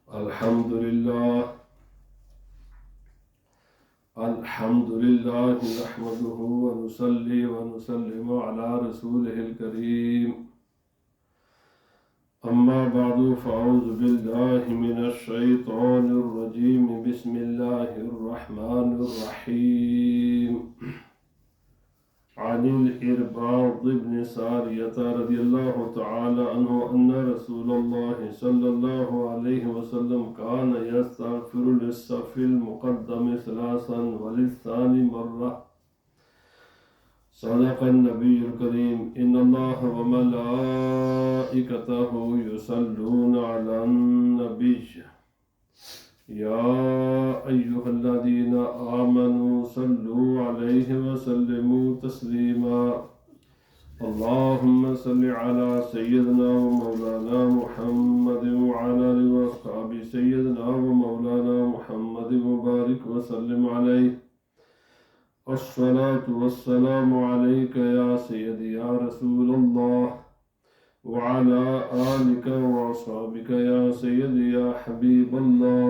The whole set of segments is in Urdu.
الحمد لله نحمده ونصلي ونسلم على رسوله الكريم. أما بعد فأعوذ بالله من الشيطان الرجيم. بسم الله الرحمن الرحيم. عن الإرباض بن سارية رضي الله تعالى عنه أن رسول الله صلى الله عليه وسلم كان يستغفر للصف المقدم ثلاثا وللثاني مرة. صدق النبي الكريم. إن الله وملائكته يصلون على النبي يا أيها الذين آمنوا صلوا عليه وسلموا تسليما. اللهم صل على سيدنا ومولانا محمد وعلى آله وأصحابه سيدنا ومولانا محمد وبارك وسلم عليه. الصلاة والسلام عليك يا سيدي يا رسول الله وعلى آلك وأصحابك يا سيدي يا حبیب اللہ.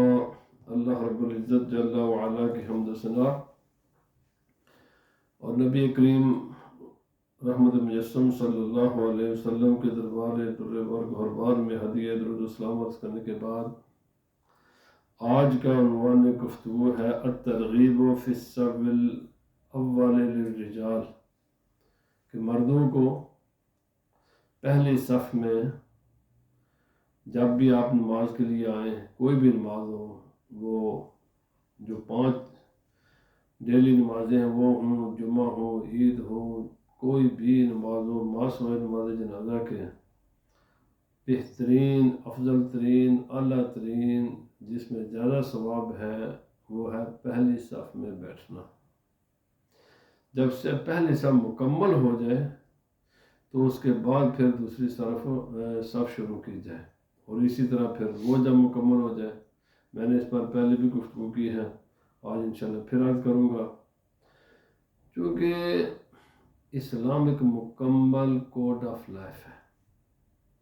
اللہ رب العزت جل وعلا کی حمد و ثنا اور نبی کریم رحمت مجسم صلی اللہ علیہ وسلم کے دربار در گہربار میں ہدیہ درود و سلام عرض کرنے کے بعد آج کا عنوان گفتگو ہے الترغیب فی الصف الاول للرجال، کہ مردوں کو پہلی صف میں جب بھی آپ نماز کے لیے آئیں، کوئی بھی نماز ہو، وہ جو 5 ڈیلی نمازیں ہیں وہ ہوں، جمعہ ہو، عید ہو، کوئی بھی نماز ہو، ماسوائے نماز جنازہ کے بہترین، افضل ترین، اعلیٰ ترین، جس میں زیادہ ثواب ہے وہ ہے پہلی صف میں بیٹھنا. جب سے پہلی صف مکمل ہو جائے تو اس کے بعد پھر دوسری صف شروع کی جائے، اور اسی طرح پھر وہ جب مکمل ہو جائے. میں نے اس پر پہلے بھی گفتگو کی ہے، آج انشاءاللہ پھر عرض کروں گا. چونکہ اسلام ایک مکمل کوڈ آف لائف ہے،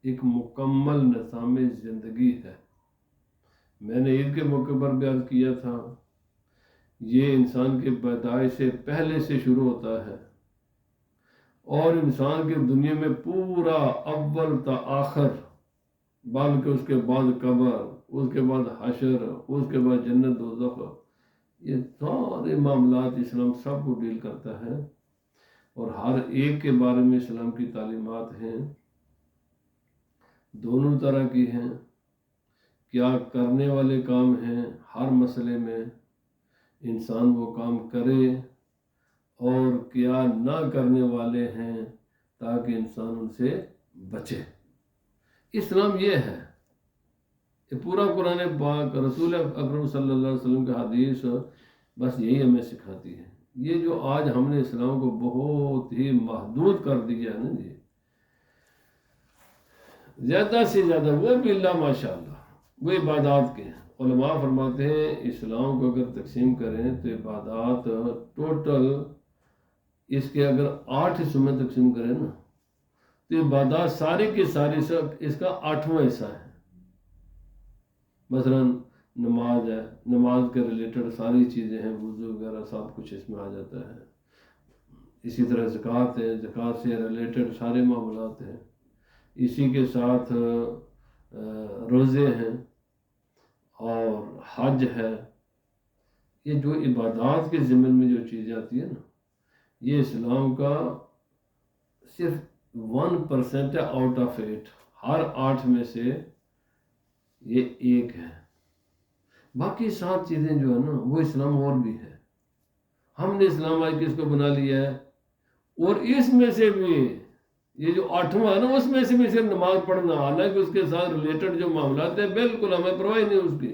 ایک مکمل نظام زندگی ہے. میں نے عید کے موقع پر بھی عرض کیا تھا، یہ انسان کے پیدائش سے پہلے سے شروع ہوتا ہے اور انسان کی دنیا میں پورا اول تا آخر، بلکہ اس کے بعد قبر، اس کے بعد حشر، اس کے بعد جنت دوزخ، یہ سارے معاملات اسلام سب کو ڈیل کرتا ہے، اور ہر ایک کے بارے میں اسلام کی تعلیمات ہیں، دونوں طرح کی ہیں. کیا کرنے والے کام ہیں، ہر مسئلے میں انسان وہ کام کرے، اور کیا نہ کرنے والے ہیں تاکہ انسان ان سے بچے. اسلام یہ ہے، یہ پورا قرآن پاک، رسول اکرم صلی اللہ علیہ وسلم کا حدیث بس یہی ہمیں سکھاتی ہے. یہ جو آج ہم نے اسلام کو بہت ہی محدود کر دیا ہے نا جی، زیادہ سے زیادہ، وہ بھی اللہ ماشاءاللہ وہ عبادات کے ہیں. علماء فرماتے ہیں اسلام کو اگر تقسیم کریں تو عبادات ٹوٹل اس کے اگر 8 حصوں میں تقسیم کریں نا تو عبادات ساری کی ساری اس کا 8واں حصہ ہے. مثلا نماز ہے، نماز کے ریلیٹڈ ساری چیزیں ہیں، وضو وغیرہ سب کچھ اس میں آ جاتا ہے. اسی طرح زکوٰۃ ہے، زکوٰۃ سے ریلیٹڈ سارے معاملات ہیں. اسی کے ساتھ روزے ہیں اور حج ہے. یہ جو عبادات کے ضمن میں جو چیزیں آتی ہیں نا، یہ اسلام کا صرف 1% ہے آؤٹ آف 8. ہر 8 میں سے یہ ایک ہے. باقی 7 چیزیں جو ہے نا وہ اسلام اور بھی ہے. ہم نے اسلام آج کس کو بنا لیا ہے، اور اس میں سے بھی یہ جو 8واں ہے نا اس میں سے بھی صرف نماز پڑھنا، حالانکہ اس کے ساتھ ریلیٹڈ جو معاملات ہیں بالکل ہمیں پرواہ نہیں اس کی،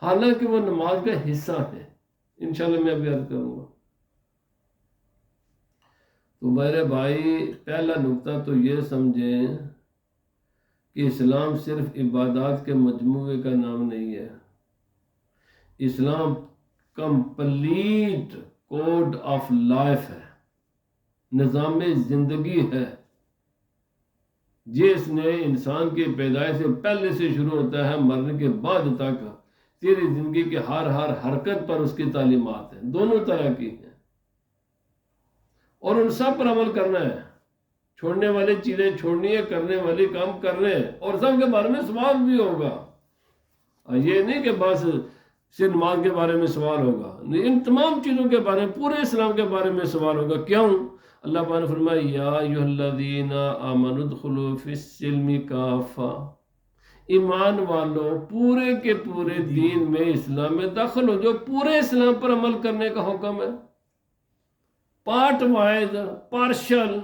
حالانکہ وہ نماز کا حصہ ہے. انشاءاللہ میں ابھی عرض کروں گا. تو میرے بھائی پہلا نقطہ تو یہ سمجھیں کہ اسلام صرف عبادات کے مجموعے کا نام نہیں ہے. اسلام کمپلیٹ کوڈ آف لائف ہے، نظام زندگی ہے. جس نے انسان کی پیدائش سے پہلے سے شروع ہوتا ہے مرنے کے بعد تک تیری زندگی کے ہر حرکت پر اس کی تعلیمات ہیں، دونوں طرح کی ہیں، اور ان سب پر عمل کرنا ہے۔ چھوڑنے والی چیزیں چھوڑنی ہے، کرنے والی کام کرنے ہیں، اور سب کے بارے میں سوال بھی ہوگا۔ یہ نہیں کہ بس صرف نماز کے بارے میں سوال ہوگا، ان تمام چیزوں کے بارے میں، پورے اسلام کے بارے میں سوال ہوگا۔ کیوں؟ اللہ پاک نے فرمایا یا ایھا الذین آمنوا ادخلوا فی السلم کافہ، ایمان والو پورے کے پورے دین میں، اسلام میں داخل ہو جو پورے اسلام پر عمل کرنے کا حکم ہے۔ پارٹ وائز، پارشل،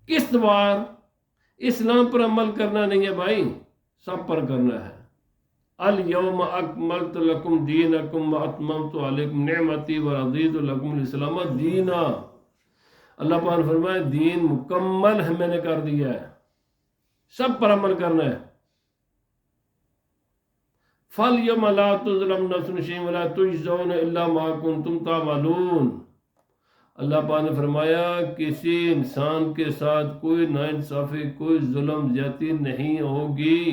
قسط وار اسلام پر عمل کرنا نہیں ہے بھائی، سب پر کرنا ہے۔ الیوم اکملت لکم دینکم واتممت علیکم نعمتی ورضیت لکم الاسلام دینا۔ اللہ پاک نے فرمایا دین مکمل ہے، میں نے کر دیا ہے، سب پر عمل کرنا ہے۔ فَالْيَوْمَ لَا تُظْلَمُ نَفْسٌ شَيْئًا وَلَا تُجْزَوْنَ إِلَّا مَا كُنتُمْ تَعْمَلُونَ۔ اللہ پاک نے فرمایا کسی انسان کے ساتھ کوئی ناانصافی، کوئی ظلم زیادتی نہیں ہوگی۔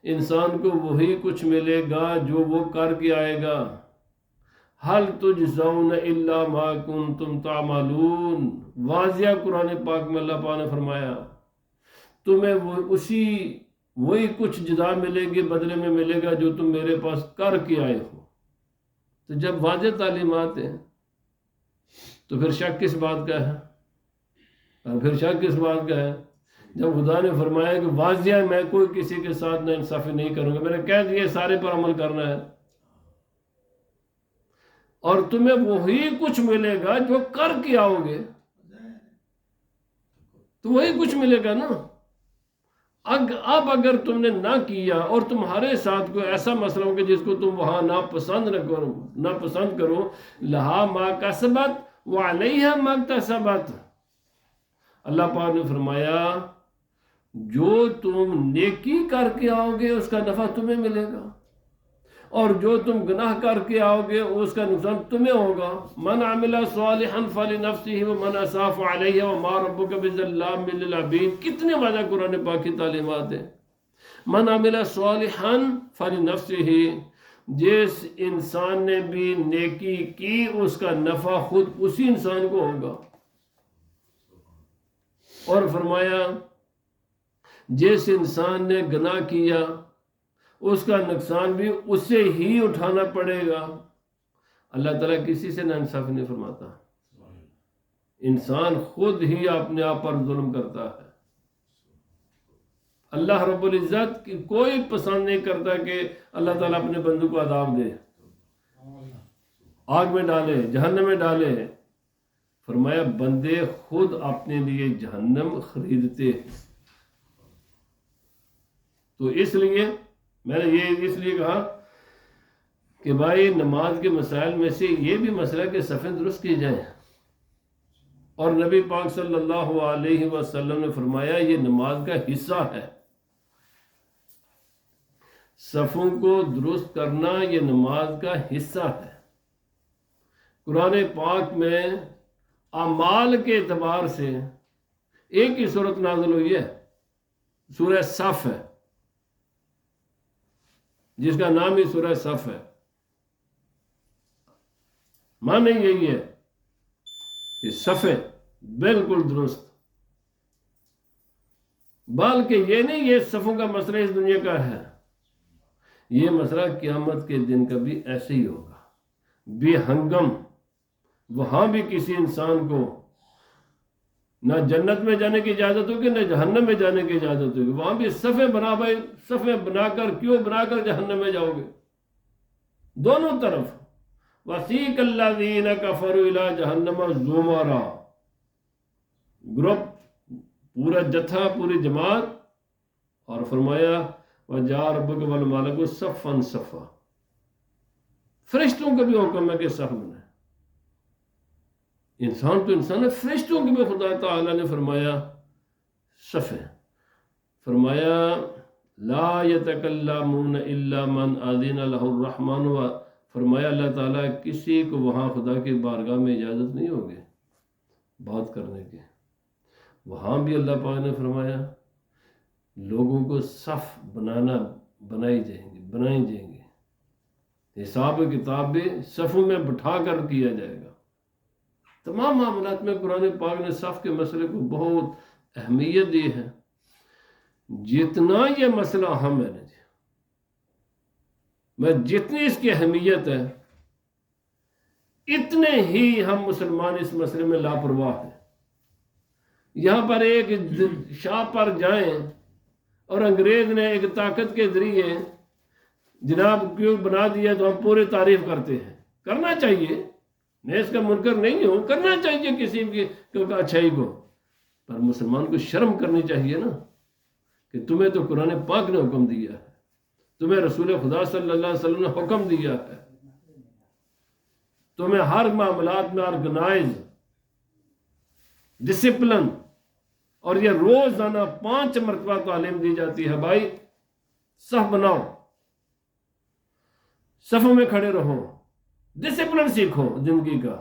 انسان کو وہی کچھ ملے گا جو وہ کر کے آئے گا۔ حل تجزون الا ما کنتم تعملون، واضح قرآن پاک میں اللہ پاک نے فرمایا تمہیں وہی کچھ جزا ملے گی، بدلے میں ملے گا جو تم میرے پاس کر کے آئے ہو۔ تو جب واضح تعلیمات ہیں تو پھر شک کس بات کا ہے؟ اور پھر شک کس بات کا ہے؟ جب خدا نے فرمایا کہ واضح میں کوئی کسی کے ساتھ ناانصافی نہیں کروں گا، میں نے کہہ دیا سارے پر عمل کرنا ہے، اور تمہیں وہی کچھ ملے گا جو کر کے آؤ گے، تو وہی کچھ ملے گا نا۔ اب اگر تم نے نہ کیا اور تمہارے ساتھ کوئی ایسا مسئلہ ہو کہ جس کو تم وہاں ناپسند کرو، لہا ما کسبت وعلیہا ما اکتسبت، اللہ پاک نے فرمایا جو تم نیکی کر کے آؤ گے اس کا نفع تمہیں ملے گا، اور جو تم گناہ کر کے آؤ گے اس کا نقصان تمہیں ہوگا۔ من عمل صالحا فلنفسہ ومن اساء فعلیہ وما ربک بظلام للعبید، کتنے وعدہ قرآن پاک کی تعلیمات ہیں۔ من عمل صالحا فلنفسہ، جس انسان نے بھی نیکی کی اس کا نفع خود اسی انسان کو ہوگا، اور فرمایا جس انسان نے گناہ کیا اس کا نقصان بھی اسے ہی اٹھانا پڑے گا۔ اللہ تعالیٰ کسی سے ناانصافی نہیں فرماتا، انسان خود ہی اپنے آپ پر ظلم کرتا ہے۔ اللہ رب العزت کی کوئی پسند نہیں کرتا کہ اللہ تعالیٰ اپنے بندوں کو عذاب دے، آگ میں ڈالے، جہنم میں ڈالے۔ فرمایا بندے خود اپنے لیے جہنم خریدتے ہیں۔ تو اس لیے میں نے یہ اس لیے کہا کہ بھائی نماز کے مسائل میں سے یہ بھی مسئلہ کہ صفیں درست کی جائیں، اور نبی پاک صلی اللہ علیہ وسلم نے فرمایا یہ نماز کا حصہ ہے، صفوں کو درست کرنا یہ نماز کا حصہ ہے۔ قرآن پاک میں اعمال کے اعتبار سے ایک ہی صورت نازل ہوئی ہے، سورہ صف ہے، جس کا نام ہی سورہ صف ہے۔ معنی یہی ہے کہ صفیں بالکل درست، بلکہ یہ نہیں یہ صفوں کا مسئلہ اس دنیا کا ہے، یہ مسئلہ قیامت کے دن کا بھی ایسے ہی ہوگا، بے ہنگم۔ وہاں بھی کسی انسان کو نہ جنت میں جانے کی اجازت ہوگی نہ جہنم میں جانے کی اجازت ہوگی، وہاں بھی صفیں بنا، بھائی صفیں بنا کر کیوں بنا کر جہنم میں جاؤ گے؟ دونوں طرف وَسِيقَ الَّذِينَ كَفَرُوا إِلَىٰ جَهَنَّمَ زُمَرًا، گروپ، پورا جتھا، پوری جماعت، اور فرمایا وَجَاءَ رَبُّكَ وَالْمَلَكُ صَفًّا صَفًّا، فرشتوں کا بھی حکم ہے کہ صف بنائے۔ انسان تو انسان ہے، فرشتوں کے بھی خدا تعالیٰ نے فرمایا صفیں، فرمایا لا يتکلمون الا من اذن له الرحمن، فرمایا اللہ تعالیٰ کسی کو وہاں خدا کی بارگاہ میں اجازت نہیں ہوگی بات کرنے کی وہاں بھی اللہ پاک نے فرمایا لوگوں کو صف بنائی جائیں گے، حساب و کتاب بھی صفوں میں بٹھا کر کیا جائے گا۔ تمام معاملات میں قرآن پاک نے صف کے مسئلے کو بہت اہمیت دی ہے۔ جتنا یہ مسئلہ اہم ہے میں جتنی اس کی اہمیت ہے اتنے ہی ہم مسلمان اس مسئلے میں لاپرواہ ہیں۔ یہاں پر ایک شاہ پر جائیں اور انگریز نے ایک طاقت کے ذریعے جناب کیوں بنا دیا تو ہم پورے تعریف کرتے ہیں۔ کرنا چاہیے، میں اس کا منکر نہیں ہوں، کرنا چاہیے کسی کی اچھائی کو، پر مسلمان کو شرم کرنی چاہیے نا کہ تمہیں تو قرآن پاک نے حکم دیا ہے، تمہیں رسول خدا صلی اللہ علیہ وسلم نے حکم دیا ہے، تمہیں ہر معاملات میں آرگنائز ڈسپلن اور یہ روزانہ 5 مرتبہ تعلیم دی جاتی ہے، بھائی صف بناؤ، صفوں میں کھڑے رہو، ڈسپلن سیکھو زندگی کا۔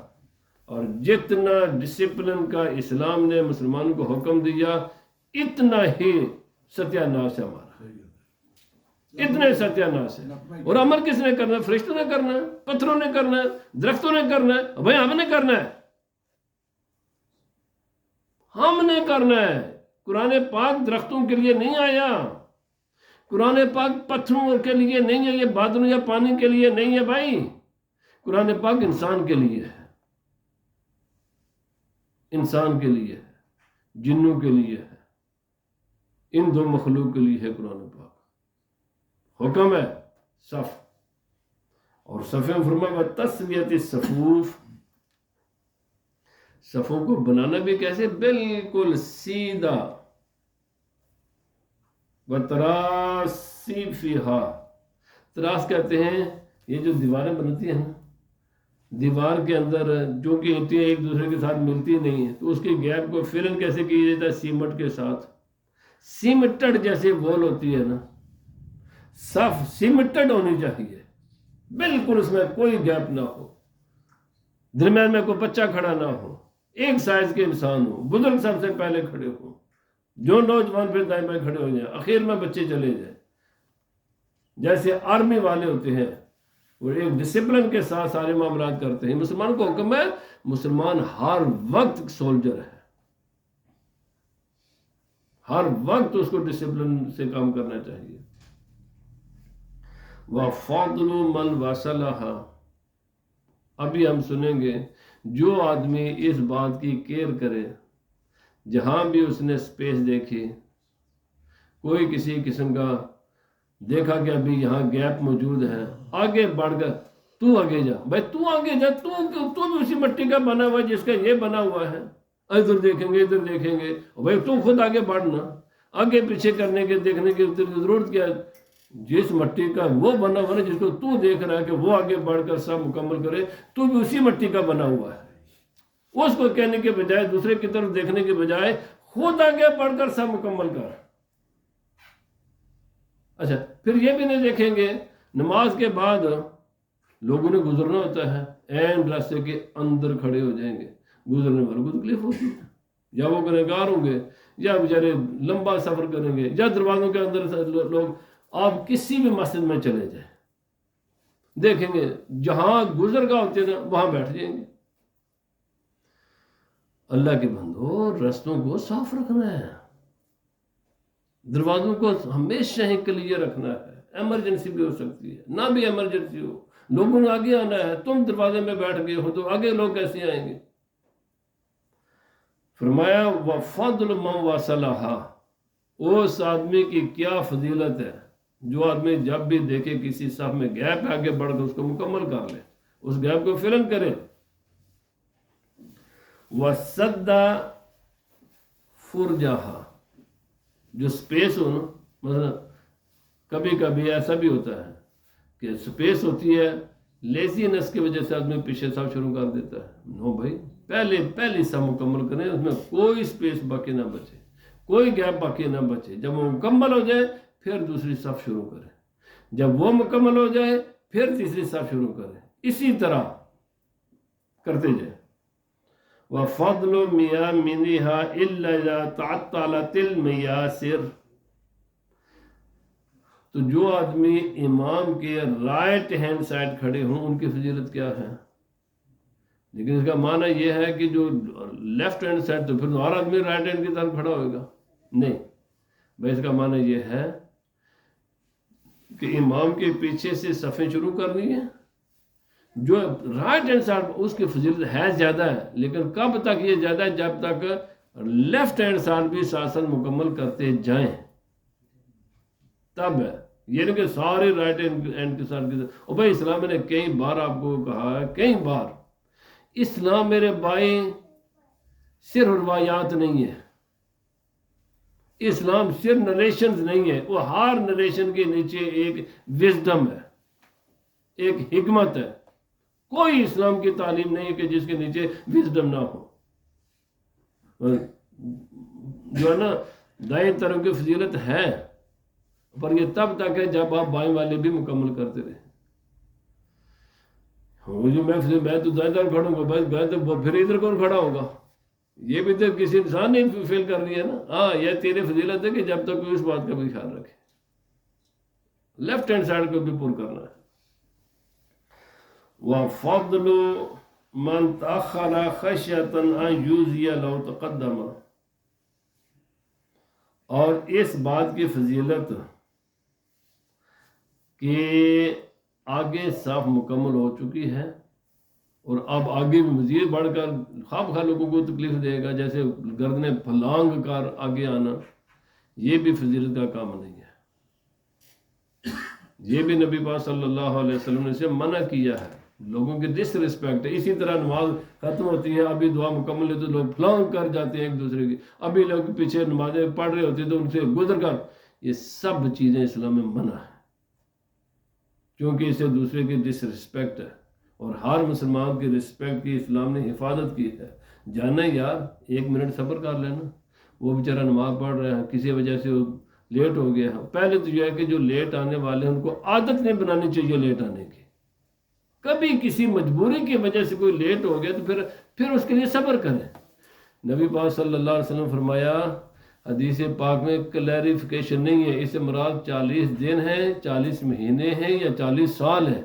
اور جتنا ڈسپلن کا اسلام نے مسلمانوں کو حکم دیا اتنا ہی ستیہ ناش ہے ہمارا، اتنے ستیہ ناش ہے۔ اور عمل کس نے کرنا ہے؟ فرشتوں نے کرنا ہے، پتھروں نے کرنا ہے، درختوں نے کرنا ہے، بھائی ہم نے کرنا ہے، ہم نے کرنا ہے۔ قرآن پاک درختوں کے لیے نہیں آیا، قرآن پاک پتھروں کے لیے نہیں ہے، یہ بادلوں یا پانی کے لیے نہیں ہے بھائی، قرآن پاک انسان کے لیے ہے، انسان کے لیے ہے، جنوں کے لیے ہے، ان 2 مخلوق کے لیے ہے قرآن پاک۔ حکم ہے صف، اور صفیں فرمایا تسویۃ الصفوف، صفوں کو بنانا بھی کیسے؟ بالکل سیدھا، وَتَرَاسِي فِيهَا، تراس کہتے ہیں یہ جو دیواریں بنتی ہیں نا، دیوار کے اندر جو کہ ہوتی ہیں ایک دوسرے کے ساتھ ملتی نہیں ہے، تو اس کے گیپ کو فلن کیسے کیا جاتا ہے؟ سیمنٹ کے ساتھ، سیمنٹڈ جیسے وال ہوتی ہے نا، صف سیمنٹڈ ہونی چاہیے، بالکل اس میں کوئی گیپ نہ ہو، درمیان میں کوئی بچہ کھڑا نہ ہو، ایک سائز کے انسان ہو، بزرگ سب سے پہلے کھڑے ہو، جو نوجوان پھر دائیں بائیں کھڑے ہو جائیں، آخر میں بچے چلے جائیں، جیسے آرمی والے ہوتے ہیں وہ ایک ڈسپلن کے ساتھ سارے معاملات کرتے ہیں۔ مسلمان کو حکم ہے، مسلمان ہر وقت سولجر ہے، ہر وقت اس کو ڈسپلن سے کام کرنا چاہیے۔ وَفَضْلُ مَنْ وَصَلَهَا، ابھی ہم سنیں گے جو آدمی اس بات کی کیئر کرے، جہاں بھی اس نے سپیس دیکھی، کوئی کسی قسم کا دیکھا کہ ابھی یہاں گیپ موجود ہے، آگے بڑھ کر تو آگے جا، بھائی تو آگے جا، تو بھی اسی مٹی کا بنا ہوا ہے جس کا یہ بنا ہوا ہے، ادھر دیکھیں گے، بھائی تو خود آگے بڑھنا، آگے پیچھے کرنے کے دیکھنے کی ضرورت کیا ہے؟ جس مٹی کا وہ بنا ہوا ہے جس کو تو دیکھ رہا ہے کہ وہ آگے بڑھ کر سب مکمل کرے، تو بھی اسی مٹی کا بنا ہوا ہے۔ اس کو کہنے کے بجائے، دوسرے کی طرف دیکھنے کے بجائے خود آگے بڑھ کر سب مکمل کر۔ اچھا، پھر یہ بھی نہیں دیکھیں گے نماز کے بعد لوگوں نے گزرنا ہوتا ہے، این راستے کے اندر کھڑے ہو جائیں گے، گزرنے والوں کو تکلیف ہوتی ہے، یا وہ گنہگار ہوں گے، یا بیچارے لمبا سفر کریں گے، یا دروازوں کے اندر سے لوگ، آپ کسی بھی مسجد میں چلے جائیں دیکھیں گے جہاں گزرگاہ ہوتے ہیں نا وہاں بیٹھ جائیں گے۔ اللہ کے بندو، رستوں کو صاف رکھنا ہے، دروازوں کو ہمیشہ ہی کلیئر رکھنا ہے، ایمرجنسی بھی ہو سکتی ہے، نہ بھی ایمرجنسی ہو، لوگوں نے آگے آنا ہے، تم دروازے میں بیٹھ گئے ہو تو آگے لوگ کیسے آئیں گے؟ فرمایا وَفَضْلُ مَنْ وَصَلَهَا، اس آدمی کی کیا فضیلت ہے جو آدمی جب بھی دیکھے کسی صف میں گیپ آگے بڑھ کر اس کو مکمل کر لے، اس گیپ کو فلن کرے۔ وَسَدَّ فُرْجَهَا، جو سپیس ہو نا، مثلا کبھی کبھی ایسا بھی ہوتا ہے کہ سپیس ہوتی ہے، لیزینس کی وجہ سے آدمی پیچھے صف شروع کر دیتا ہے۔ نو بھائی، پہلی صف مکمل کریں، اس میں کوئی سپیس باقی نہ بچے، کوئی گیپ باقی نہ بچے، جب وہ مکمل ہو جائے پھر دوسری صف شروع کریں، جب وہ مکمل ہو جائے پھر تیسری صف شروع کریں، اسی طرح کرتے جائیں۔ وفضل میامنها الا اذا تعطلت المیاسر. تو جو آدمی امام کے رائٹ ہینڈ سائڈ کھڑے ہوں ان کی فضیلت کیا ہے؟ لیکن اس کا معنی یہ ہے کہ جو لیفٹ ہینڈ سائڈ، تو پھر ہر آدمی رائٹ ہینڈ کی طرف کھڑا ہوگا؟ نہیں بھائی، اس کا معنی یہ ہے کہ امام کے پیچھے سے صفیں شروع کرنی ہے. جو رائٹ ہینڈ سائڈ اس کی فضیلت ہے زیادہ ہے، لیکن کب تک یہ زیادہ ہے؟ جب تک لیفٹ ہینڈ سائڈ بھی ساتھ مکمل کرتے جائیں تب ہے. یہ نہیں کہ سارے رائٹ ہینڈ کے ساتھ. اور بھائی اسلام نے کئی بار آپ کو کہا ہے، کئی بار، اسلام میرے بھائی صرف روایات نہیں ہے، اسلام صرف نریشنز نہیں ہے، وہ ہر نریشن کے نیچے ایک وزڈم ہے، ایک حکمت ہے. کوئی اسلام کی تعلیم نہیں ہے کہ جس کے نیچے وزڈم نہ ہو. جو ہے نا دائیں طرف کی فضیلت ہے، پر یہ تب تک ہے جب آپ بائیں والے بھی مکمل کرتے رہے. میں تو دائیں طرف کھڑوں گا، بس گئے تو پھر ادھر کون کھڑا ہوگا؟ یہ بھی تو کسی انسان نے فیل کر دیا نا. ہاں یہ تیری فضیلت ہے کہ جب تک کوئی اس بات کا بھی خیال رکھے، لیفٹ ہینڈ سائڈ کو بھی پور کرنا ہے. وَفَضْلُ مَنْ تَأَخَّرَ خَشْيَةً أَنْ يُؤْذِيَ لَوْ تَقَدَّمَ. اور اس بات کی فضیلت کہ آگے صاف مکمل ہو چکی ہے اور اب آگے بھی مزید بڑھ کر خواہ لوگوں کو تکلیف دے گا، جیسے گردنیں پھلانگ کر آگے آنا، یہ بھی فضیلت کا کام نہیں ہے. یہ بھی نبی پاک صلی اللہ علیہ وسلم نے اسے منع کیا ہے. لوگوں کی ڈس رسپیکٹ ہے. اسی طرح نماز ختم ہوتی ہے، ابھی دعا مکمل ہے تو لوگ پھلانگ کر جاتے ہیں ایک دوسرے کی، ابھی لوگ پیچھے نمازیں پڑھ رہے ہوتے ہیں تو ان سے گزر کر. یہ سب چیزیں اسلام میں منع ہے، کیونکہ اسے دوسرے کی ڈس رسپیکٹ ہے. اور ہر مسلمان کی رسپیکٹ کی اسلام نے حفاظت کی ہے. جانا یار 1 منٹ صبر کر لینا، وہ بیچارہ نماز پڑھ رہا ہے، کسی وجہ سے وہ لیٹ ہو گیا. پہلے تو یہ ہے کہ جو لیٹ آنے والے ہیں ان کو عادت نہیں بنانی چاہیے لیٹ آنے کی. کبھی کسی مجبوری کی وجہ سے کوئی لیٹ ہو گیا تو پھر اس کے لیے صبر کریں. نبی پاک صلی اللہ علیہ وسلم فرمایا حدیث پاک میں کلیریفیکیشن نہیں ہے، اس سے مراد 40 دن ہیں، 40 مہینے ہیں یا 40 سال ہیں.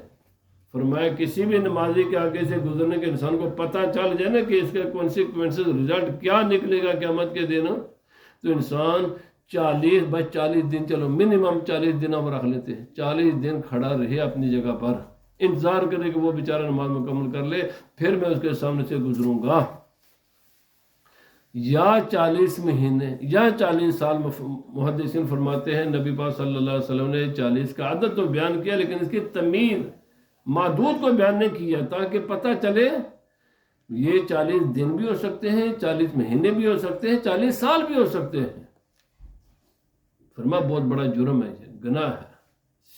فرمایا کسی بھی نمازی کے آگے سے گزرنے کے انسان کو پتہ چل جائے نا کہ اس کا کانسیکوینسز رزلٹ کیا نکلے گا قیامت کے دن، تو انسان 40 دن، چلو منیمم 40 دن ہم رکھ لیتے ہیں، 40 دن کھڑا رہے اپنی جگہ پر، انتظار کرے کہ وہ بیچارہ نماز مکمل کر لے، پھر میں اس کے سامنے سے گزروں گا. یا 40 مہینے یا 40 سال. محدثین فرماتے ہیں نبی پاک صلی اللہ علیہ وسلم نے 40 کا عدد تو بیان کیا، لیکن اس کی تمیز محدود کو بیان نہیں کیا، تاکہ پتہ چلے یہ 40 دن بھی ہو سکتے ہیں، 40 مہینے بھی ہو سکتے ہیں، 40 سال بھی ہو سکتے ہیں. فرما بہت بڑا جرم ہے، یہ گناہ ہے،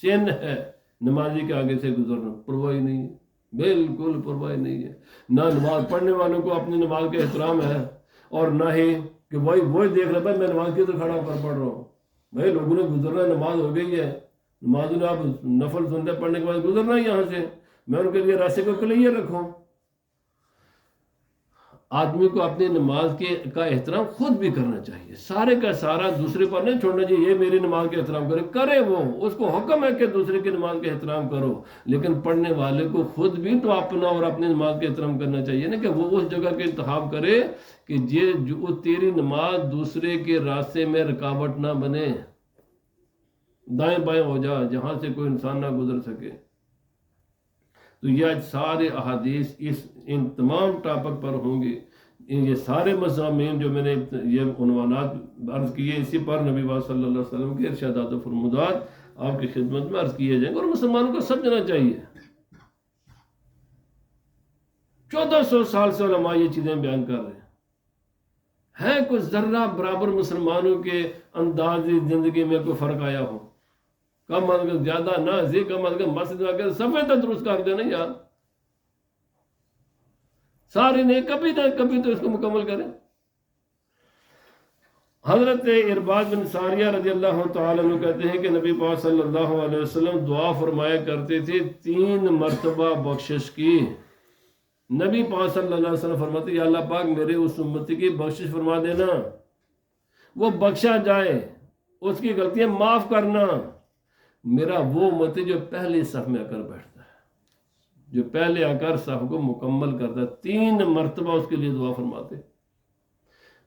سن ہے نمازی کے آگے سے گزرنا. پرواہ نہیں، بالکل پرواہ نہیں ہے. نہ نماز پڑھنے والوں کو اپنی نماز کا احترام ہے، اور نہ ہی کہ وہی دیکھ رہا میں نماز کی تو کھڑا ہو کر پڑھ رہا ہوں. بھائی لوگوں نے گزرنا، نماز ہو گئی ہے، نماز نے آپ نفل سنتے پڑھنے کے بعد گزرنا ہے یہاں سے، میں ان کے لیے راستے کو کلیئر رکھوں. آدمی کو اپنی نماز کا احترام خود بھی کرنا چاہیے، سارے کا سارا دوسرے پر نہیں چھوڑنا چاہیے. یہ میری نماز کا احترام کرے وہ، اس کو حکم ہے کہ دوسرے کی نماز کا احترام کرو، لیکن پڑھنے والے کو خود بھی تو اپنا اور اپنی نماز کا احترام کرنا چاہیے نا، کہ وہ اس جگہ کا انتخاب کرے کہ جو تیری نماز دوسرے کے راستے میں رکاوٹ نہ بنے، دائیں بائیں ہو جا جہاں سے کوئی انسان نہ گزر سکے. تو یہ سارے احادیث ان تمام ٹاپک پر ہوں گے. یہ سارے مضامین جو میں نے یہ عنوانات عرض کیے، اسی پر نبی پاک صلی اللہ علیہ وسلم کے ارشادات و فرمودات آپ کی خدمت میں عرض کیے جائیں گے، اور مسلمانوں کو سمجھنا چاہیے. 1400 سال سے علماء یہ چیزیں بیان کر رہے ہیں. ہے کوئی ذرہ برابر مسلمانوں کے انداز زندگی میں کوئی فرق آیا ہو؟ کم از کم زیادہ نہ کم از کم مسجد میں آ سفید درست کر دینا یار، سارے نہیں، کبھی نہ کبھی تو اس کو مکمل کریں. حضرت ارباد بن ساریہ رضی اللہ تعالیٰ عنہ کہتے ہیں کہ نبی پاک صلی اللہ علیہ وسلم دعا فرمایا کرتے تھے 3 مرتبہ بخشش کی. نبی پاک صلی اللہ علیہ وسلم فرماتے یا اللہ پاک میرے اس امتی کی بخشش فرما دینا، وہ بخشا جائے، اس کی غلطیاں معاف کرنا۔ میرا وہ امتی جو پہلی صف میں آ کر بیٹھتا ہے، جو پہلے آ کر صف کو مکمل کرتا ہے، 3 مرتبہ اس کے لیے دعا فرماتے،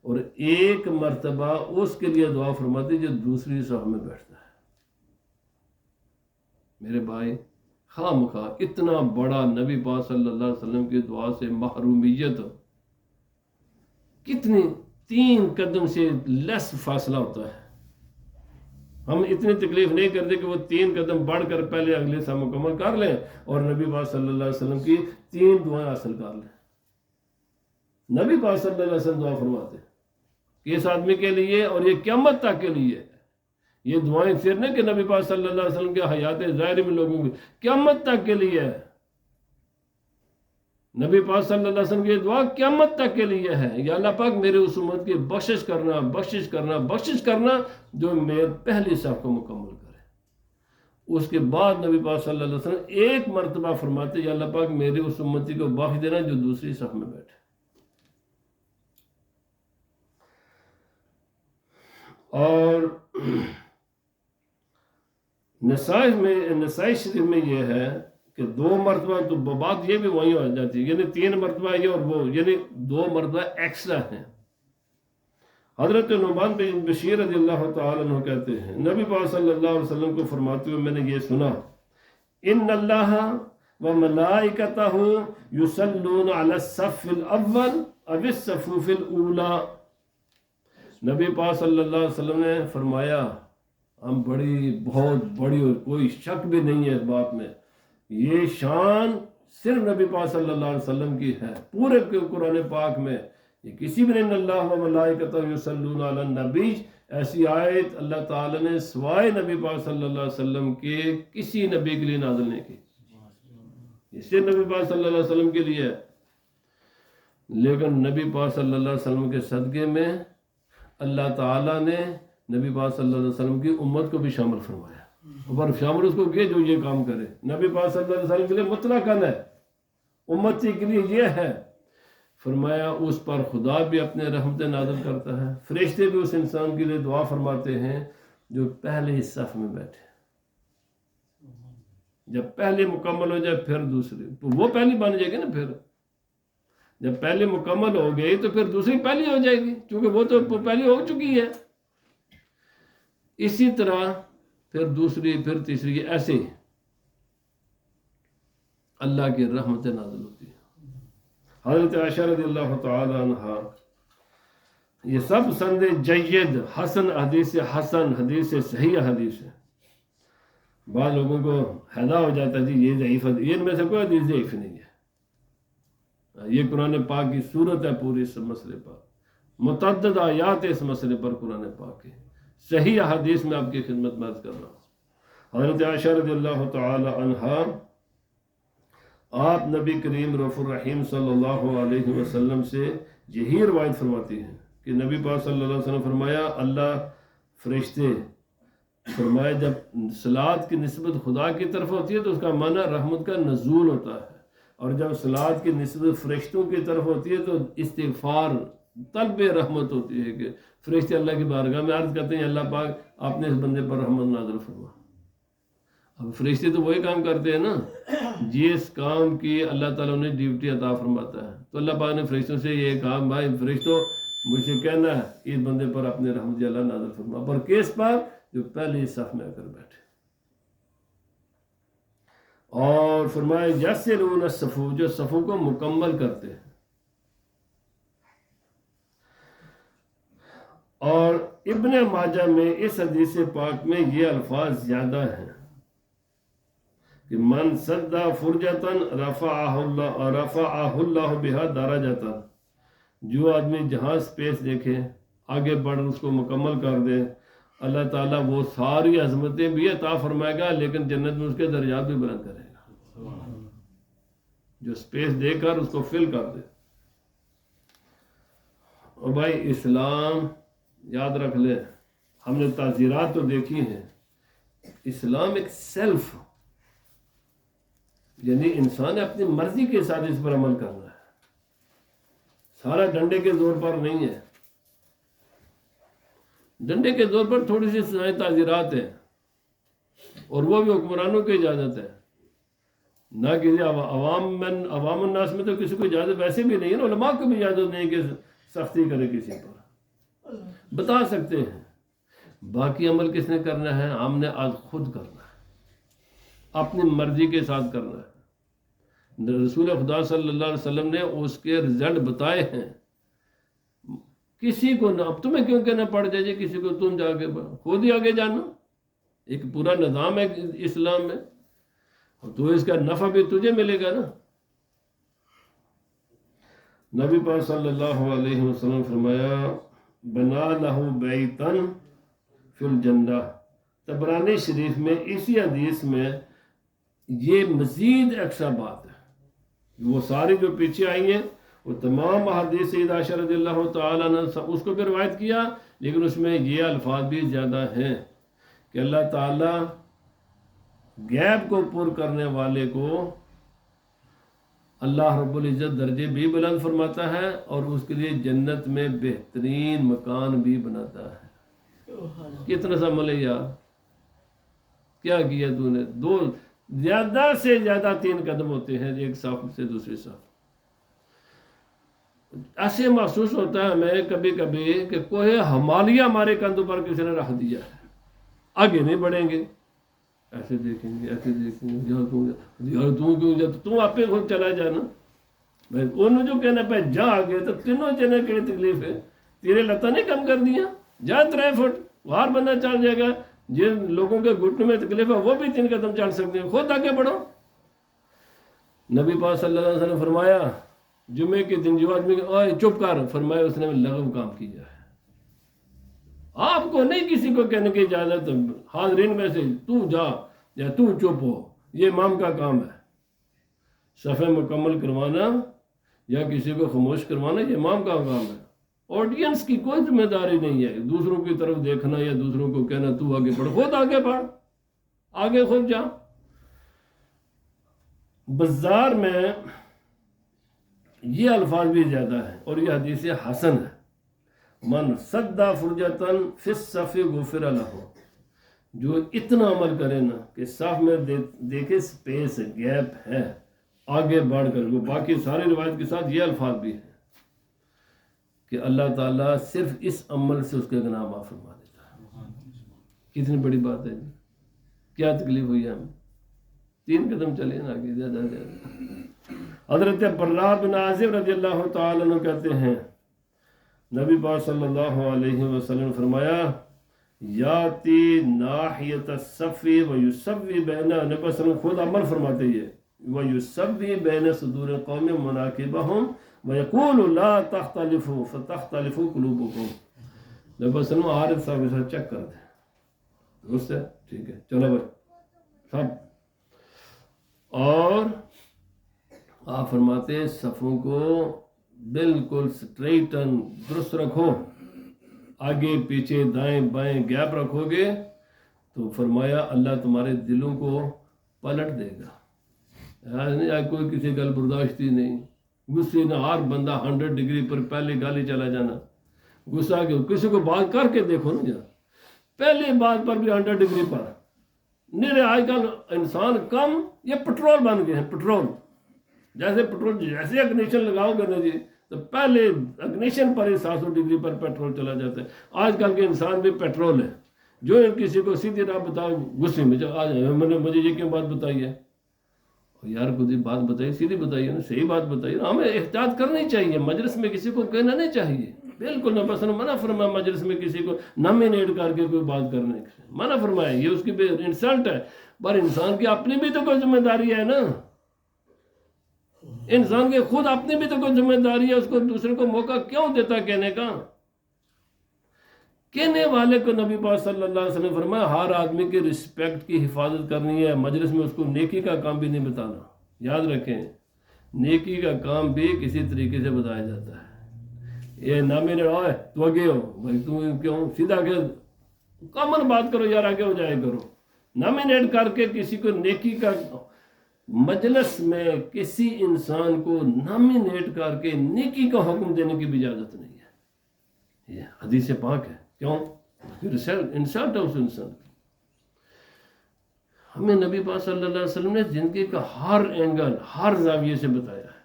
اور 1 مرتبہ اس کے لیے دعا فرماتے جو دوسری صف میں بیٹھتا ہے۔ میرے بھائی، خواہ مخواہ اتنا بڑا نبی پاک صلی اللہ علیہ وسلم کی دعا سے محرومیت کتنی 3 قدم سے لیس فاصلہ ہوتا ہے۔ ہم اتنی تکلیف نہیں کرتے کہ وہ 3 قدم بڑھ کر پہلے اگلے سا مکمل کر لیں اور نبی پاک صلی اللہ علیہ وسلم کی 3 دعائیں حاصل کر لیں۔ نبی پاک صلی اللہ علیہ وسلم دعا فرماتے کہ اس آدمی کے لیے اور یہ قیامت تک کے لیے، یہ دعائیں صرف نہیں کہ نبی پاک صلی اللہ علیہ وسلم کے حیات ظاہری میں لوگوں کی، قیامت تک کے لیے ہے۔ نبی پاک صلی اللہ علیہ وسلم کی دعا قیامت تک کے لیے ہے، یا اللہ پاک میرے اس امت کی بخشش کرنا، بخشش کرنا، بخشش کرنا جو میرے پہلی صف کو مکمل کرے۔ اس کے بعد نبی پاک صلی اللہ علیہ وسلم 1 مرتبہ فرماتے یا اللہ پاک میرے اس امتی کو بخش دینا جو دوسری صف میں بیٹھے۔ اور نسائی شریف میں یہ ہے کہ 2 مرتبہ، تو بات یہ بھی وہیں ہو جاتی ہے، یعنی 3 مرتبہ یہ اور وہ، یعنی 2 مرتبہ ایکسٹرا ہیں۔ حضرت نعمان بن بشیر رضی اللہ تعالیٰ عنہ کہتے ہیں نبی پاک صلی اللہ علیہ وسلم کو فرماتے ہوئے میں نے یہ سنا، ان اللہ و ملائکتہ یصلون علی الصف الاول او الصفوف الاولی۔ نبی پاک صلی اللہ علیہ وسلم نے فرمایا، ہم بہت بڑی اور کوئی شک بھی نہیں ہے اس بات میں، یہ شان صرف نبی پاک صلی اللہ علیہ وسلم کی ہے پورے قرآن پاک میں۔ یہ کسی بھی نہیں، اللہ و ملائکتہ یصلون علی النبی، ایسی آیت اللہ تعالیٰ نے سوائے نبی پاک صلی اللہ علیہ وسلم کے کسی نبی کے لیے نازل نہیں کی، اس سے نبی پاک صلی اللہ علیہ وسلم کے لیے ہے۔ لیکن نبی پاک صلی اللہ علیہ وسلم کے صدقے میں اللہ تعالیٰ نے نبی پاک صلی اللہ علیہ وسلم کی امت کو بھی شامل فرمایا، اور شامل اس کو کیا جو یہ کام کرے۔ نبی پاک صلی اللہ علیہ وسلم کے لیے مطلقاً ہے، امتی کے لیے یہ ہے، فرمایا اس پر خدا بھی اپنے رحمت نازل کرتا ہے، فرشتے بھی اس انسان کے لیے دعا فرماتے ہیں جو پہلے صف میں بیٹھے۔ جب پہلے مکمل ہو جائے پھر دوسری، تو وہ پہلی بن جائے گی نا، پھر جب پہلے مکمل ہو گئی تو پھر دوسری پہلی ہو جائے گی، کیونکہ وہ تو پہلی ہو چکی ہے۔ اسی طرح پھر دوسری، پھر تیسری، ایسے اللہ کی رحمت نازل ہوتی ہے۔ حضرت عائشہ رضی اللہ تعالی عنہ، یہ سب سند جید حسن حدیث، حسن حدیث صحیح حدیث ہے۔ بعض لوگوں کو حیدہ ہو جاتا ہے جی یہ ضعیف حدیث، یہ ان میں سے کوئی حدیث ضعیف نہیں ہے، یہ قرآن پاک کی صورت ہے پوری اس مسئلے پر، متعدد آیات اس مسئلے پر قرآن پاک ہے، صحیح حدیث میں آپ کی خدمت میں عرض کر رہا ہوں۔ حضرت عائشہ رضی اللہ تعالی عنہ، آپ نبی کریم رؤوف الرحیم صلی اللہ علیہ وسلم سے یہی روایت فرماتی ہیں کہ نبی پاک صلی اللہ علیہ وسلم فرمایا، اللہ فرشتے فرمایا جب صلات کی نسبت خدا کی طرف ہوتی ہے تو اس کا معنی رحمت کا نزول ہوتا ہے، اور جب صلات کی نسبت فرشتوں کی طرف ہوتی ہے تو استغفار، طلب رحمت ہوتی ہے کہ فرشتے اللہ کی بارگاہ میں عرض کرتے ہیں اللہ پاک آپ نے اس بندے پر رحمت نازل فرما۔ اب فرشتے تو وہی کام کرتے ہیں نا جس کام کی اللہ تعالیٰ نے ڈیوٹی عطا فرماتا ہے، تو اللہ پاک نے فرشتوں سے یہ کہا بھائی فرشتوں مجھ سے کہنا ہے اس بندے پر اپنے رحمت اللہ نازل فرما، پر کس پر؟ جو پہلی صف میں آ کر بیٹھے۔ اور فرمایا یسرون الصفوف، جو صفوں کو مکمل کرتے ہیں۔ اور ابن ماجہ میں اس حدیث پاک میں یہ الفاظ زیادہ ہیں کہ من سد فرجتن رفعہ اللہ بہا درجتن، جو آدمی جہاں سپیس دیکھے آگے بڑھ اس کو مکمل کر دے، اللہ تعالیٰ وہ ساری عظمتیں بھی عطا فرمائے گا لیکن جنت میں اس کے درجات بھی بلند کرے گا، جو سپیس دے کر اس کو فل کر دے۔ اور بھائی اسلام یاد رکھ لے، ہم نے تعزیرات تو دیکھی ہیں، اسلام ایک سیلف، یعنی انسان نے اپنی مرضی کے ساتھ اس پر عمل کرنا ہے، سارا ڈنڈے کے زور پر نہیں ہے، ڈنڈے کے زور پر تھوڑی سی سزائیں تعزیرات ہیں، اور وہ بھی حکمرانوں کی اجازت ہے، نہ کسی عوام الناس میں تو کسی کو اجازت ویسے بھی نہیں ہے نا، علماء کو بھی اجازت نہیں کہ سختی کرے کسی پر، بتا سکتے ہیں، باقی عمل کس نے کرنا ہے؟ ہم نے آج خود کرنا ہے، اپنی مرضی کے ساتھ کرنا ہے۔ رسول خدا صلی اللہ علیہ وسلم نے اس کے رزلٹ بتائے ہیں، کسی کو نہ، اب تمہیں کیوں کہنا پڑ جائے کسی کو تم جا کے خود ہی آگے جانا، ایک پورا نظام ہے اسلام میں، تو اس کا نفع بھی تجھے ملے گا نا۔ نبی پاک صلی اللہ علیہ وسلم فرمایا بنا لہو بیتن فی الجنہ، طبرانی شریف میں اسی حدیث میں یہ مزید ایکسٹرا بات ہے، وہ ساری جو پیچھے آئی ہیں وہ تمام احادیث سید عائشہ رضی اللہ تعالیٰ نے اس کو بھی روایت کیا، لیکن اس میں یہ الفاظ بھی زیادہ ہیں کہ اللہ تعالیٰ غیب کو پر کرنے والے کو اللہ رب العزت درجے بھی بلند فرماتا ہے، اور اس کے لیے جنت میں بہترین مکان بھی بناتا ہے۔ کتنا سا عمل ہے یار، کیا کیا تو نے؟ دو زیادہ سے زیادہ 3 قدم ہوتے ہیں ایک صف سے دوسری صف۔ ایسے محسوس ہوتا ہے ہمیں کبھی کبھی کہ کوئی ہمالیہ ہمارے کندھوں پر کسی نے رکھ دیا ہے، آگے نہیں بڑھیں گے، ایسے دیکھیں گے ایسے دیکھیں گے، یار تو کیوں جا، تو آپ پہ خود چلا جانا بھائی، انہوں جو کہنا پہ جا آگے، تو تینوں جنے کی تکلیف ہے، تیرے لتا نہیں کم کر دیا، جا 3 فٹ باہر بندہ چل جائے گا، جن لوگوں کے گھٹنے میں تکلیف ہے وہ بھی 3 قدم چل سکتے ہیں، خود آگے بڑھو۔ نبی پاک صلی اللہ علیہ وسلم نے فرمایا جمعے کے دن جو آدمی اوے چپ کر، فرمایا اس نے لغو کام کیا ہے۔ آپ کو نہیں کسی کو کہنے کی اجازت، حاضرین میں سے تو جا یا تو چپ ہو، یہ امام کا کام ہے، صفحہ مکمل کروانا یا کسی کو خاموش کروانا یہ امام کا کام ہے، آڈینس کی کوئی ذمہ داری نہیں ہے دوسروں کی طرف دیکھنا یا دوسروں کو کہنا تو آگے بڑھ، خود آگے بڑھ، آگے خود جا۔ بازار میں یہ الفاظ بھی زیادہ ہیں، اور یہ حدیث حسن ہے، من سدا فرجتن فی الصف غفر لہ، جو اتنا عمل کرے نا کہ صف میں دیکھے سپیس گیپ ہے، آگے بڑھ کر، وہ باقی ساری روایت کے ساتھ یہ الفاظ بھی ہیں کہ اللہ تعالیٰ صرف اس عمل سے اس کے گناہ معاف فرما دیتا ہے۔ کتنی بڑی بات ہے، کیا تکلیف ہوئی ہے ہمیں، 3 قدم چلے نا آگے، زیادہ زیادہ۔ حضرت براء بن عازب رضی اللہ تعالیٰ عنہ کہتے ہیں نبی پاک صلی اللہ علیہ وسلم نے فرمایا یاتی ناحیت الصف ویسوی بین، نبی صلی اللہ علیہ وسلم خود عمل فرماتے ہیں، ویسوی بین صدور قوم مناکبہم ویقول لا تختلفوا فتختلف قلوبکم۔ نبی صلی اللہ علیہ وسلم عارف صاحب سے چیک کر دیں، درست ہے، ٹھیک ہے، چلو بھائی سب، اور آپ فرماتے ہیں صفوں کو بالکل سٹریٹن درست رکھو، آگے پیچھے دائیں بائیں گیپ رکھو گے تو فرمایا اللہ تمہارے دلوں کو پلٹ دے گا۔ کوئی کسی گل برداشتی نہیں، غصے نہ، ہر بندہ 100 ڈگری پر پہلے گالی چلا جانا، غصہ کے کسی کو بات کر کے دیکھو نا یار، پہلی بات پر بھی 100 ڈگری پر نہیں رہے۔ آج کل انسان کم، یہ پٹرول بن گئے ہیں، پٹرول جیسے پٹرول جیسے اگنیشن لگاؤ گے نا جی تو پہلے اگنیشن پر ہی 700 ڈگری پر پیٹرول چلا جاتا ہے۔ آج کل کے انسان بھی پیٹرول ہے، جو کسی کو سیدھی راہ بتاؤ غصے میں آ جائے، مجھے یہ کیوں بات بتائی ہے یار، خود بات بتائیے، سیدھی بتائیے نا، صحیح بات بتائیے نا۔ ہمیں احتیاط کرنی چاہیے، مجلس میں کسی کو کہنا نہیں چاہیے، بالکل نبی صلی اللہ علیہ وسلم منع فرمایا مجلس میں کسی کو نامینیٹ کر کے کوئی بات کرنے سے منع فرمایا، یہ اس کی بھی انسلٹ ہے، پر انسان کی اپنی بھی تو کوئی ذمہ داری ہے نا، انسان کے خود اپنی بھی تو کوئی ذمہ داری ہے، اس کو دوسرے کو موقع کیوں دیتا کہنے کا؟ کہنے والے کو نبی پاک صلی اللہ علیہ وسلم فرمایا ہر آدمی کی رسپیکٹ کی حفاظت کرنی ہے، مجلس میں اس کو نیکی کا کام بھی نہیں بتانا۔ یاد رکھیں نیکی کا کام بھی کسی طریقے سے بتایا جاتا ہے، یہ نامی نے آئے تو آگے ہو بھائی، تم کیوں سیدھا کہ کامن بات کرو یار، آگے ہو جائے کرو، نامینیٹ کر کے کسی کو نیکی کا مجلس میں کسی انسان کو نامینیٹ کر کے نیکی کا حکم دینے کی بھی اجازت نہیں ہے. یہ حدیث پاک ہے. کیوں؟ انسلٹ ہے اس انسان کی. ہمیں نبی پاک صلی اللہ علیہ وسلم نے زندگی کا ہر اینگل ہر زاویے سے بتایا ہے.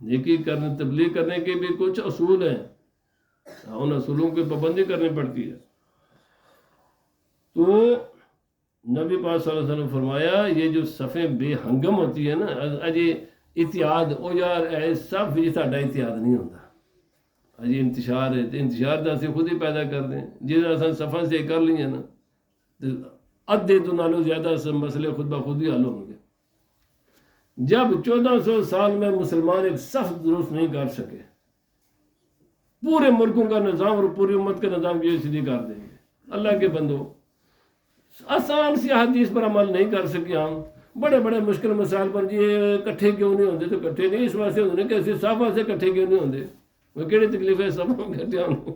نیکی کرنے تبلیغ کرنے کے بھی کچھ اصول ہیں، ان اصولوں کی پابندی کرنی پڑتی ہے. تو نبی پاک صلی اللہ علیہ وسلم فرمایا یہ جو صفیں بے ہنگم ہوتی ہے نا، اجی اتحاد او یار اے سب یہ ساڈا اتحاد نہیں ہوتا. اجی انتشار ہے، انتشار تو اسی خود ہی پیدا کر دیں. جس اصل صفحہ سے کر لی ہے نا، ادھے تو نالو زیادہ مسئلے خود بخود ہی حل ہوں گے. جب 1400 سال میں مسلمان ایک صف درست نہیں کر سکے، پورے ملکوں کا نظام اور پوری امت کا نظام یہ سیدھی کر دیں گے. اللہ کے بندو، آسان سی حدیث پر عمل نہیں کر سکے ہم. بڑے بڑے مشکل مسائل پر جی کٹھے کیوں نہیں ہوتے؟ تو کٹھے نہیں اس واسطے ہوتے کہ ایسے صاف واسطے کٹھے کیوں نہیں ہوتے؟ وہ کہڑی تکلیف ہے سب کٹھے ہونے؟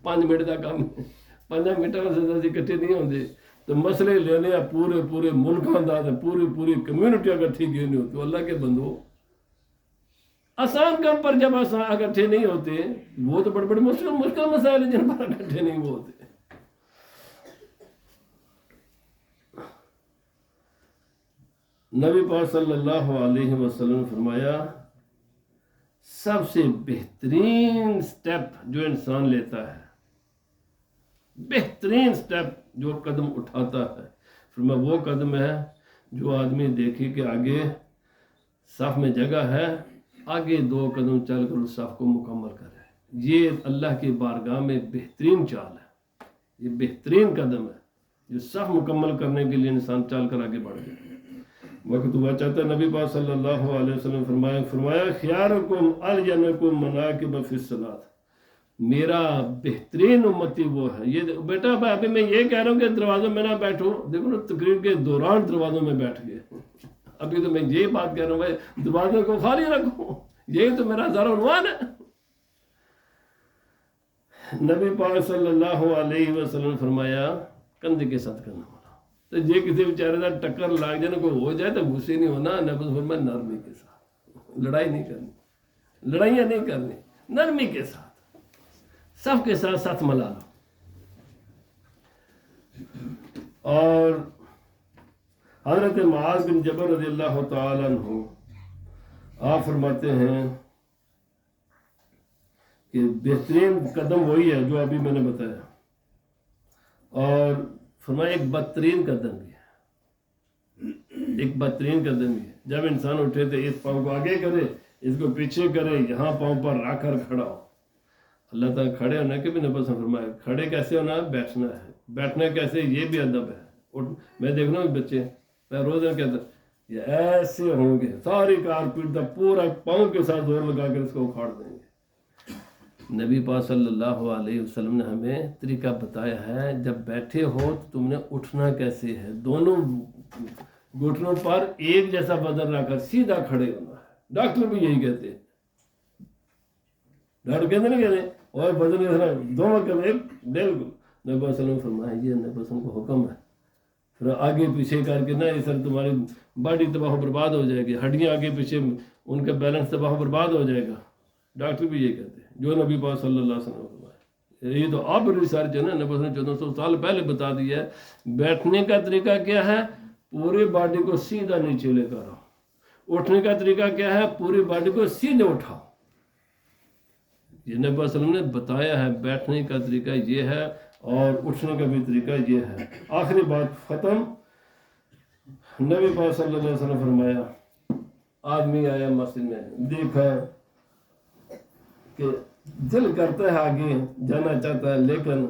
5 منٹ کا کام ہے، 5 منٹوں سے کٹھے نہیں ہوتے. تو مسئلے لینے پورے پورے ملکوں کا، پوری کمیونٹی اکٹھی کیوں نہیں ہوتی؟ اللہ کے بندو، آسان کام پر جب اکٹھے نہیں ہوتے، وہ تو بڑے بڑے مشکل مسائل ہیں جن پر اکٹھے نہیں وہ ہوتے. نبی پاک صلی اللہ علیہ وسلم نے فرمایا سب سے بہترین سٹیپ جو انسان لیتا ہے، بہترین سٹیپ جو قدم اٹھاتا ہے، فرمایا وہ قدم ہے جو آدمی دیکھے کہ آگے صف میں جگہ ہے، آگے 2 قدم چل کر اس صف کو مکمل کرے. یہ اللہ کی بارگاہ میں بہترین چال ہے، یہ بہترین قدم ہے جو صف مکمل کرنے کے لیے انسان چل کر آگے بڑھ جائے. وقت ہوا چاہتا ہے نبی پاک صلی اللہ علیہ وسلم فرمایا خیارکم الجنکم مناکب فی الصلاۃ. میرا بہترین امتی وہ ہے. یہ بیٹا ابھی میں یہ کہہ رہا ہوں کہ دروازوں میں نہ بیٹھو، دیکھو نا تقریر کے دوران دروازوں میں بیٹھ گئے. ابھی تو میں یہ بات کہہ رہا ہوں بھائی دروازوں کو خالی رکھو، یہی تو میرا ہزارہ عنوان ہے. نبی پاک صلی اللہ علیہ وسلم فرمایا کندھے کے ساتھ کرنا ہونا. تو یہ کسی بیچارے کا ٹکر لگ جائے نا، کوئی ہو جائے تو غصے نہیں ہونا. نبی فرمایا نرمی کے ساتھ، لڑائی نہیں کرنی، لڑائیاں نہیں کرنی، نرمی کے ساتھ سب کے ساتھ ساتھ ملا لو. اور حضرت معاذ بن جبل رضی اللہ تعالیٰ عنہ آپ فرماتے ہیں کہ بہترین قدم وہی ہے جو ابھی میں نے بتایا. اور فرمایا ایک بدترین قدم بھی ہے، ایک بدترین قدم بھی ہے. جب انسان اٹھے تو اس پاؤں کو آگے کرے، اس کو پیچھے کرے، یہاں پاؤں پر رکھ کر کھڑا ہو. اللہ تعالیٰ کھڑے ہونے کے بھی نبی فرمایا کھڑے کیسے ہونا ہے؟ بیٹھنا ہے. بیٹھنا کیسے؟ یہ بھی ادب ہے. میں دیکھ رہا ہوں بچے، میں روز کہتا یہ ایسے ہوں گے، ساری کار پیٹ پورا پاؤں کے ساتھ زور لگا کر اس کو اکھاڑ دیں گے. نبی پاک صلی اللہ علیہ وسلم نے ہمیں طریقہ بتایا ہے جب بیٹھے ہو تو تم نے اٹھنا کیسے ہے. دونوں گھٹنوں پر ایک جیسا بدن رکھ کر سیدھا کھڑے ہونا ہے. ڈاکٹر بھی یہی کہتے ہیں، ڈاکٹر کہتے نہیں کہتے اور بدن دونوں کہتے ہیں بالکل. نبی صلی اللہ علیہ وسلم فرمایا یہ نبی صلی اللہ علیہ وسلم کو حکم ہے. پھر آگے پیچھے کر کے نہ سر تمہاری باڈی تباہ و برباد ہو جائے گی، ہڈیاں آگے پیچھے ان کا بیلنس تباہ و برباد ہو جائے گا. ڈاکٹر بھی یہ کہتے ہیں جو نبی پاک صلی اللہ علیہ وسلم نے فرمایا. یہ تو اب ریسرچ ہے نا، نبی نے 1400 سال پہلے بتا دیا ہے. بیٹھنے کا طریقہ کیا ہے؟ پوری باڈی کو سیدھا نیچے لے کر آؤ. اٹھنے کا طریقہ کیا ہے؟ پوری باڈی کو سیدھے اٹھاؤ. یہ نبی صلی اللہ علیہ وسلم نے بتایا ہے. بیٹھنے کا طریقہ یہ ہے اور اٹھنے کا بھی طریقہ یہ ہے. آخری بات ختم. نبی پاک صلی اللہ علیہ وسلم فرمایا آدمی آیا مسجد میں، دیکھا کہ دل کرتا ہے آگے جانا چاہتا ہے لیکن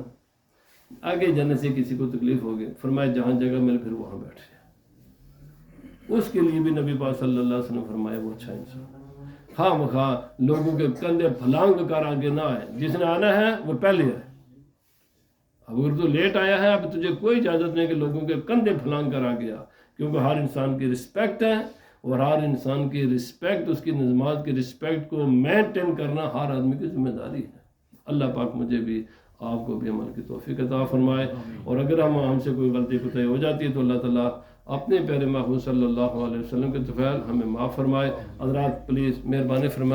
آگے جانے سے کسی کو تکلیف ہوگی. فرمایا جہاں جگہ مل پھر وہاں بیٹھ جائے. اس کے لیے بھی نبی پاک صلی اللہ علیہ وسلم فرمایا وہ اچھا انسان. خواہ مخواہ لوگوں کے کندھے پھلانگ کر آگے نہ آئے. جس نے آنا ہے وہ پہلے آئے. اب اگر تو لیٹ آیا ہے اب تجھے کوئی اجازت نہیں کہ لوگوں کے کندھے پھلانگ کر آ گیا، کیونکہ ہر انسان کی رسپیکٹ ہے اور ہر انسان کی رسپیکٹ، اس کی نظامات کی رسپیکٹ کو مینٹین کرنا ہر آدمی کی ذمہ داری ہے. اللہ پاک مجھے بھی آپ کو بھی عمل کی توفیق عطا فرمائے. اور اگر ہم سے کوئی غلطی کوتاہی ہو جاتی ہے تو اللہ تعالیٰ اپنے پیارے محبوب صلی اللہ علیہ وسلم کے طفیل ہمیں معاف فرمائے. حضرات پلیز مہربانی فرمائے.